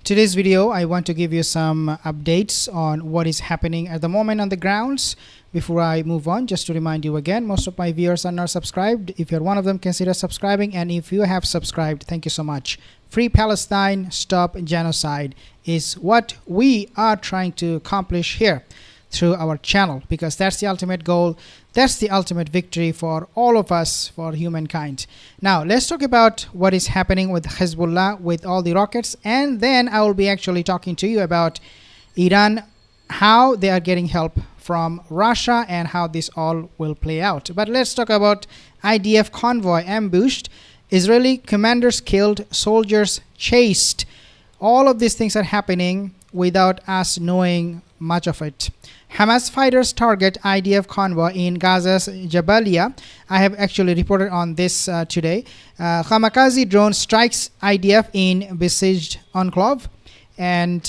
Today's video, I want to give you some updates on what is happening at the moment on the grounds. Before I move on, just to remind you again, most of my viewers are not subscribed. If you're one of them, consider subscribing, and if you have subscribed, thank you so much. Free Palestine, stop genocide is what we are trying to accomplish here through our channel, because that's the ultimate goal. That's the ultimate victory for all of us, for humankind. Now let's talk about what is happening with Hezbollah, with all the rockets, and then I will be actually talking to you about Iran, how they are getting help from Russia, and how this all will play out. But let's talk about IDF Convoy Ambushed, Israeli commanders killed, soldiers chased. All of these things are happening without us knowing much of it. Hamas fighters target IDF convoy in Gaza's Jabaliya. I have actually reported on this today. Kamikaze drone strikes IDF in besieged enclave. And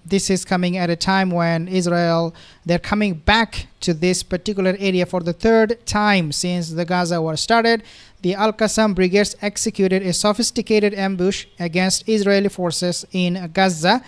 this is coming at a time when Israel, they're coming back to this particular area for the third time since the Gaza war started. The Al-Qassam brigades executed a sophisticated ambush against Israeli forces in Gaza.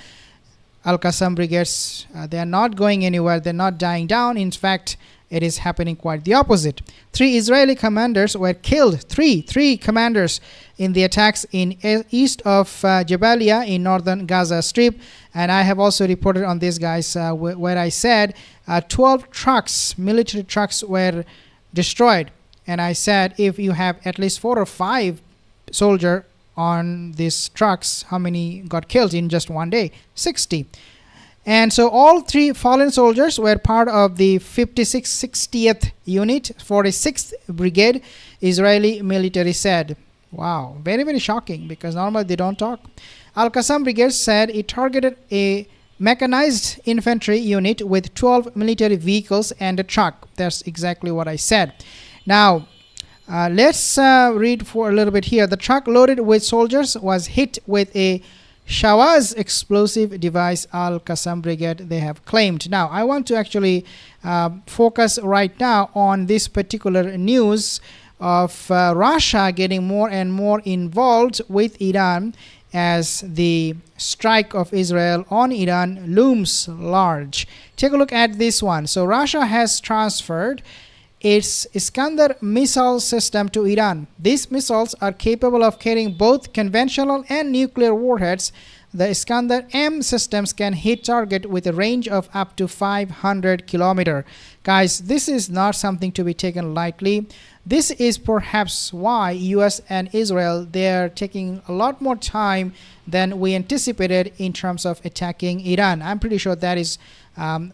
Al-Qassam brigades, they are not going anywhere, they're not dying down. In fact, it is happening quite the opposite. 3 Israeli commanders were killed, three commanders in the attacks in east of Jabaliya in northern Gaza Strip. And I have also reported on this, guys, where I said 12 trucks, military trucks, were destroyed. And I said if you have at least 4 or 5 soldiers on these trucks, how many got killed in just one day? 60. And so all 3 fallen soldiers were part of the 60th unit, 46th brigade, Israeli military said. Wow, very, very shocking, because normally they don't talk. Al-Qassam brigade said it targeted a mechanized infantry unit with 12 military vehicles and a truck. That's exactly what I said. Now let's read for a little bit here. The truck loaded with soldiers was hit with a Shawaz explosive device, Al-Qassam brigade, they have claimed. Now I want to actually focus right now on this particular news of Russia getting more and more involved with Iran as the strike of Israel on Iran looms large. Take a look at this one. So Russia has transferred its Iskander missile system to Iran. These missiles are capable of carrying both conventional and nuclear warheads. The Iskander M systems can hit target with a range of up to 500 kilometers. Guys, this is not something to be taken lightly. This is perhaps why US and Israel, they're taking a lot more time than we anticipated in terms of attacking Iran. I'm pretty sure that is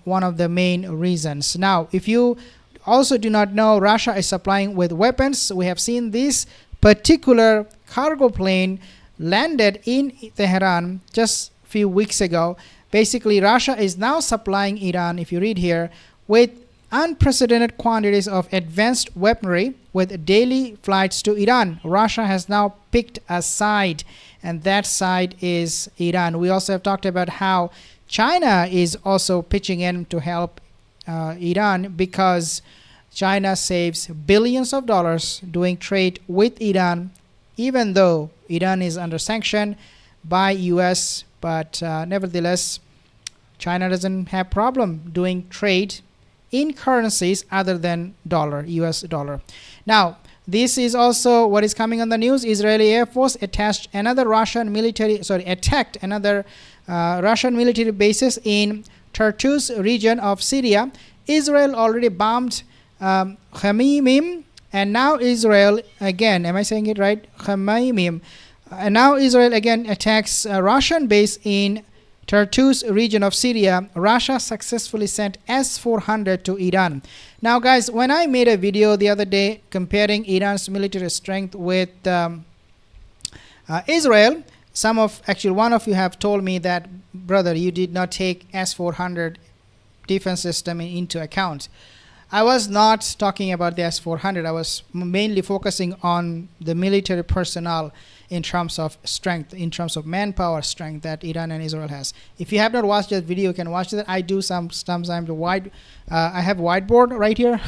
one of the main reasons. Now, if you also do not know, Russia is supplying with weapons. We have seen this particular cargo plane landed in Tehran just a few weeks ago. Basically, Russia is now supplying Iran, if you read here, with unprecedented quantities of advanced weaponry with daily flights to Iran. Russia has now picked a side, and that side is Iran. We also have talked about how China is also pitching in to help Iran, because China saves billions of dollars doing trade with Iran, even though Iran is under sanction by US. But nevertheless, China doesn't have problem doing trade in currencies other than dollar, US dollar. Now this is also what is coming on the news. Israeli Air Force attacked another Russian military bases in Tartus region of Syria. Israel already bombed Khamimim, and now Israel again, am I saying it right? Khamimim. And now Israel again attacks a Russian base in Tartus region of Syria. Russia successfully sent S-400 to Iran. Now guys, when I made a video the other day comparing Iran's military strength with Israel, one of you have told me that, brother, you did not take S-400 defense system into account. I was not talking about the S-400. I was mainly focusing on the military personnel in terms of strength, in terms of manpower strength that Iran and Israel has. If you have not watched that video, you can watch that. I do sometimes I have whiteboard right here.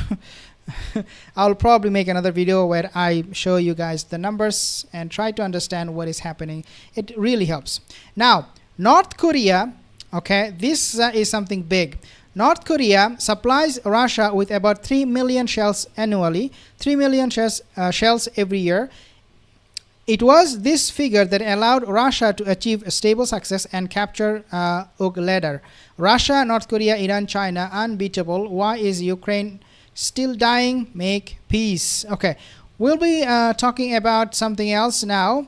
I'll probably make another video where I show you guys the numbers and try to understand what is happening. It really helps. Now, North Korea, okay, this is something big. North Korea supplies Russia with about 3 million shells annually, 3 million shells every year. It was this figure that allowed Russia to achieve a stable success and capture Ugledar. Russia, North Korea, Iran, China, unbeatable. Why is Ukraine still dying? Make peace. Okay, we'll be talking about something else now,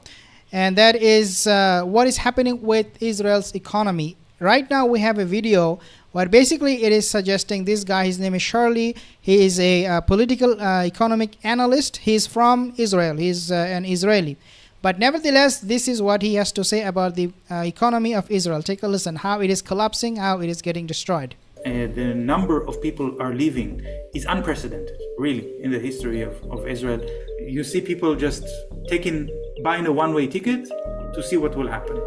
and that is what is happening with Israel's economy. Right now we have a video where basically it is suggesting this guy, his name is Shirley, he is a political economic analyst. He's from Israel, he's an Israeli. But nevertheless, this is what he has to say about the economy of Israel. Take a listen, how it is collapsing, how it is getting destroyed. The number of people are leaving is unprecedented, really, in the history of Israel. You see people just buying a one-way ticket to see what will happen.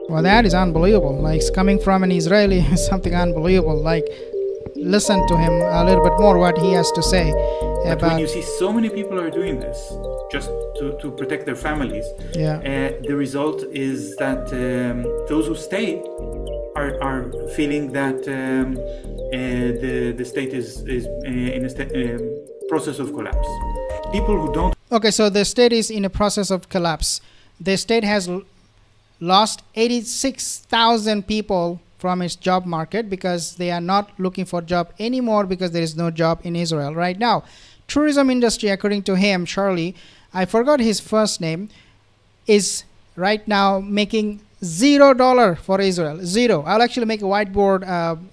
Well, that is unbelievable. Like, it's coming from an Israeli, something unbelievable. Like, listen to him a little bit more, what he has to say But about. when you see so many people are doing this just to protect their families, the result is that those who stay are feeling that the state is in a process of collapse. People who don't. Okay, so the state is in a process of collapse. The state has lost 86,000 people from its job market because they are not looking for job anymore because there is no job in Israel right now. Tourism industry, according to him, Charlie, I forgot his first name, is right now making $0 for Israel. Zero. I'll actually make a whiteboard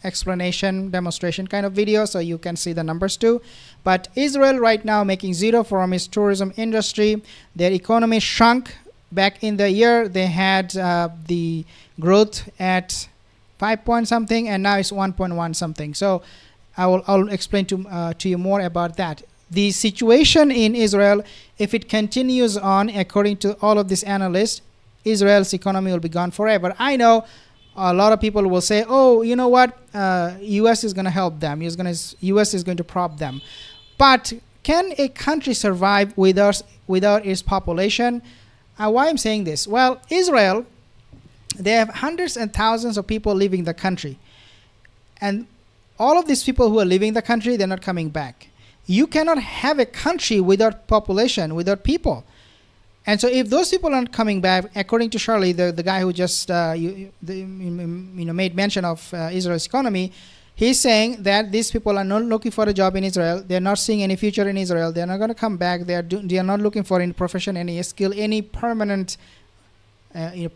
explanation, demonstration kind of video so you can see the numbers too. But Israel right now making zero from its tourism industry. Their economy shrunk. Back in the year, they had the growth at 5 point something, and now it's 1.1 something. So I'll explain to you more about that. The situation in Israel, if it continues on, according to all of these analysts, Israel's economy will be gone forever. I know a lot of people will say, oh, you know what, US is going to help them. US is going to prop them. But can a country survive without its population? Why I'm saying this? Well, Israel, they have hundreds and thousands of people leaving the country. And all of these people who are leaving the country, they're not coming back. You cannot have a country without population, without people. And so if those people aren't coming back, according to Shirley, the guy who just made mention of Israel's economy, he's saying that these people are not looking for a job in Israel. They're not seeing any future in Israel. They're not going to come back. They are not looking for any profession, any skill, any permanent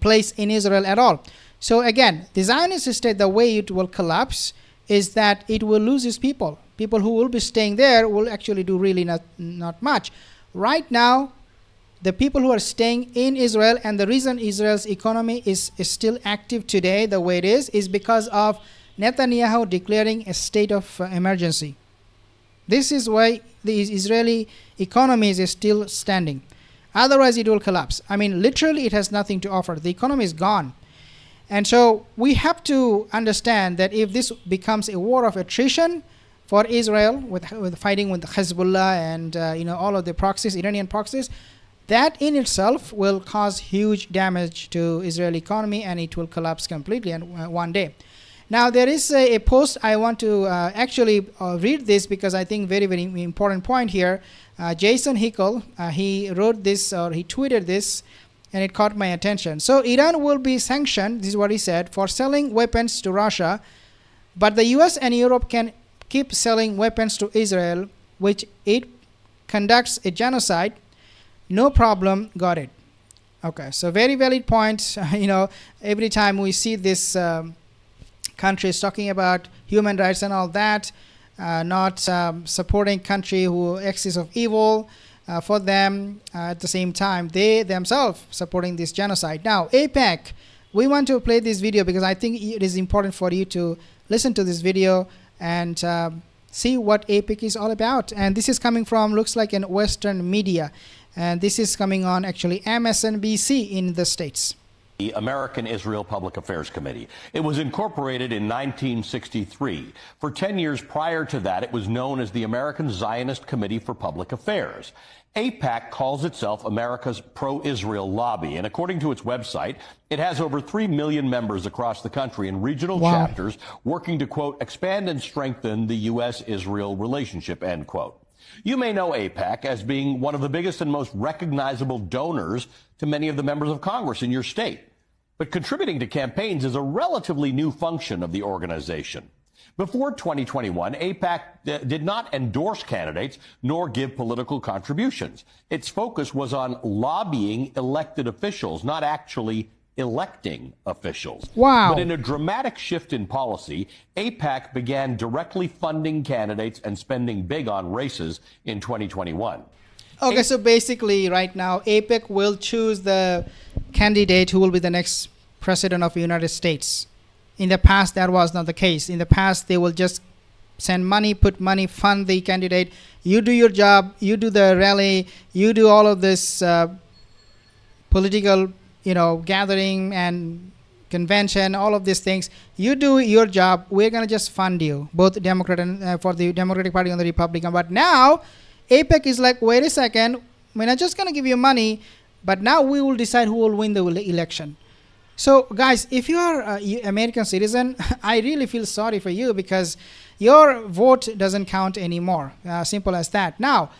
place in Israel at all. So again, the Zionist state, the way it will collapse is that it will lose its people. People who will be staying there will actually do really not much. Right now, the people who are staying in Israel, and the reason Israel's economy is still active today the way it is because of Netanyahu declaring a state of emergency. This is why the Israeli economy is still standing. Otherwise, it will collapse. I mean, literally, it has nothing to offer. The economy is gone. And so we have to understand that if this becomes a war of attrition for Israel, with fighting with Hezbollah and all of the proxies, Iranian proxies, that in itself will cause huge damage to Israeli economy, and it will collapse completely one day. Now, there is a post I want to actually read this because I think very, very important point here. Jason Hicks, he wrote this, or he tweeted this, and it caught my attention. So Iran will be sanctioned, this is what he said, for selling weapons to Russia, but the US and Europe can keep selling weapons to Israel, which it conducts a genocide. No problem, got it. Okay, so very valid point. Every time we see this countries talking about human rights and all that, not supporting country who axis of evil for them, at the same time they themselves supporting this genocide. Now AIPAC, we want to play this video because I think it is important for you to listen to this video and see what AIPAC is all about. And this is coming from, looks like, an Western media, and this is coming on actually MSNBC in the States. The American Israel Public Affairs Committee. It was incorporated in 1963. For 10 years prior to that, it was known as the American Zionist Committee for Public Affairs. AIPAC calls itself America's pro-Israel lobby, and according to its website, it has over 3 million members across the country in regional chapters working to, quote, expand and strengthen the U.S.-Israel relationship, end quote. You may know AIPAC as being one of the biggest and most recognizable donors to many of the members of Congress in your state. But contributing to campaigns is a relatively new function of the organization. Before 2021, AIPAC did not endorse candidates nor give political contributions. Its focus was on lobbying elected officials, not actually electing officials. Wow. But in a dramatic shift in policy, AIPAC began directly funding candidates and spending big on races in 2021. Okay, so basically right now, AIPAC will choose the candidate who will be the next president of the United States. In the past, that was not the case. In the past, they will just send money, put money, fund the candidate. You do your job, you do the rally, you do all of this political, gathering and convention, all of these things. You do your job. We're going to just fund you, both Democrat and for the Democratic Party and the Republican. But now, AIPAC is like, wait a second, we're not just going to give you money, but now we will decide who will win the election. So, guys, if you are an American citizen, I really feel sorry for you because your vote doesn't count anymore. Simple as that. Now,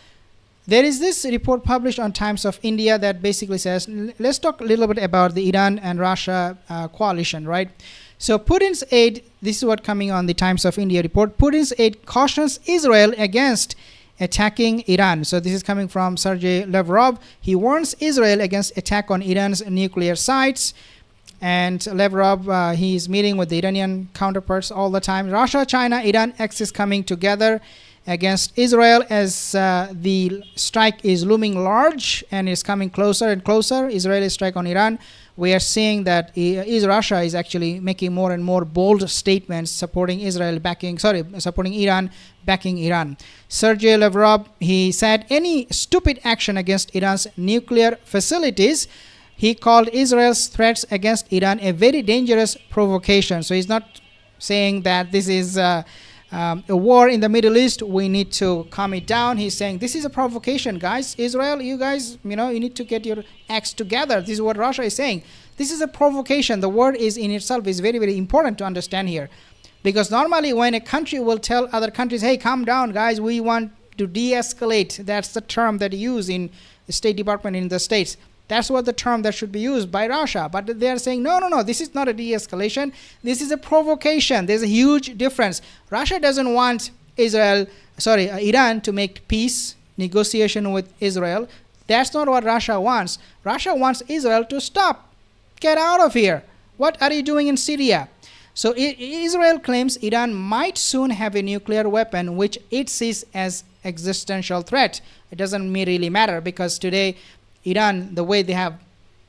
there is this report published on Times of India that basically says, let's talk a little bit about the Iran and Russia coalition, right? So Putin's aide, this is what coming on the Times of India report, Putin's aide cautions Israel against attacking Iran. So this is coming from Sergei Lavrov. He warns Israel against attack on Iran's nuclear sites. And Lavrov, he's meeting with the Iranian counterparts all the time. Russia, China, Iran axis coming together against Israel as the strike is looming large and is coming closer and closer. Israeli strike on Iran. We are seeing that Russia is actually making more and more bold statements supporting Iran, backing Iran. Sergei Lavrov, he said any stupid action against Iran's nuclear facilities, he called Israel's threats against Iran a very dangerous provocation. So he's not saying that this is a war in the Middle East. We need to calm it down. He's saying this is a provocation, guys. Israel, you guys, you need to get your acts together. This is what Russia is saying. This is a provocation. The word is in itself is very, very important to understand here. Because normally when a country will tell other countries, hey, calm down, guys, we want to de-escalate. That's the term that you use in the State Department in the States. That's what the term that should be used by Russia. But they are saying, no, this is not a de-escalation. This is a provocation. There's a huge difference. Russia doesn't want Iran to make peace negotiation with Israel. That's not what Russia wants. Russia wants Israel to stop. Get out of here. What are you doing in Syria? So Israel claims Iran might soon have a nuclear weapon, which it sees as existential threat. It doesn't really matter because today, Iran, the way they have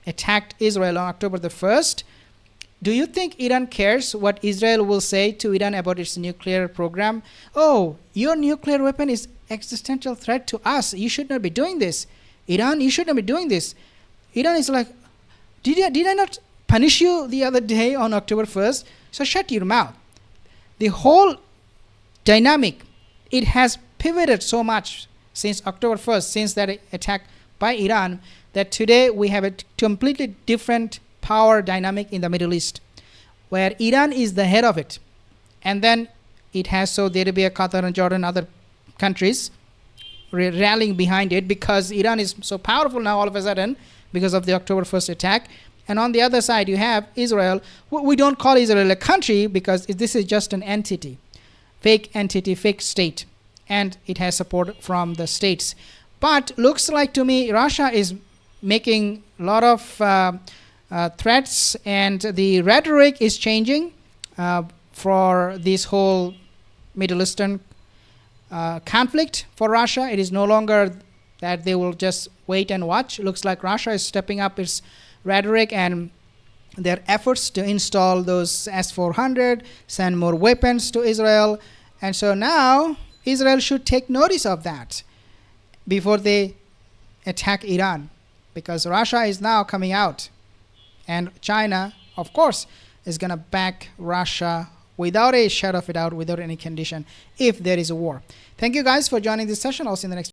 attacked Israel on October the 1st, do you think Iran cares what Israel will say to Iran about its nuclear program? Oh, your nuclear weapon is existential threat to us. You should not be doing this. Iran, you should not be doing this. Iran is like, did I not punish you the other day on October 1st? So shut your mouth. The whole dynamic, it has pivoted so much since October 1st, since that attack by Iran, that today we have a completely different power dynamic in the Middle East, where Iran is the head of it. And then it has Saudi Arabia, Qatar, and Jordan, other countries rallying behind it because Iran is so powerful now all of a sudden because of the October 1st attack. And on the other side, you have Israel. We don't call Israel a country because this is just an entity, fake state. And it has support from the states. But looks like to me Russia is making a lot of threats and the rhetoric is changing for this whole Middle Eastern conflict for Russia. It is no longer that they will just wait and watch. Looks like Russia is stepping up its rhetoric and their efforts to install those S-400, send more weapons to Israel. And so now Israel should take notice of that before they attack Iran, because Russia is now coming out And China, of course, is going to back Russia without a shadow of a doubt, without any condition, if there is a war. Thank you guys for joining this session. I'll see you in the next